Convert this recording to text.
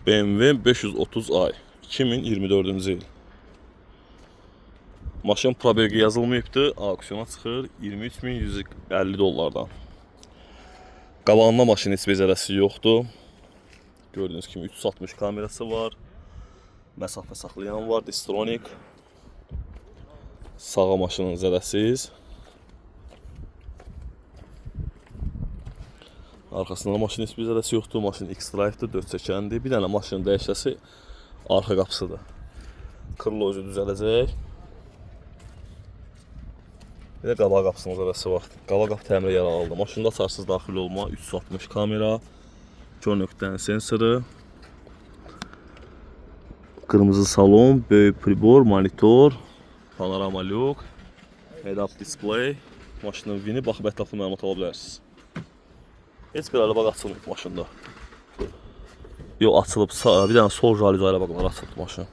BMW 530i 2024-cü il. Maşın probegi yazılmayıbdı, auksiyona çıxır 23.150 dollardan. Qabağında maşın heç bezələsi yoxdur. Gördüyünüz kimi 360 kamerası var. Məsafə saxlayan var, Distronic. Sağa maşının zədəsiz. Arxasında maşın heç bir zədəsi yoxdur. Maşın X-Drive'dır, 4 çəkəndir. Bir dənə maşının dəyişəsi arxa qapısıdır. Krloju düzələcək. Bir də qabaq qapısının zədəsi var. Qabaq qapı təmiri yaralıdır. Maşında açarsız daxil olma, 360 kamera, kör nöqtənin sensoru, qırmızı salon, böyük pribor, monitor, panorama lük, head-up display. Maşının vini baxıb ətraflı məlumat ala bilərsiniz. Heç bir araba açılmayıb maşında. Yox, açılıb. Bir dənə sol jalüzi araba açılıb maşın.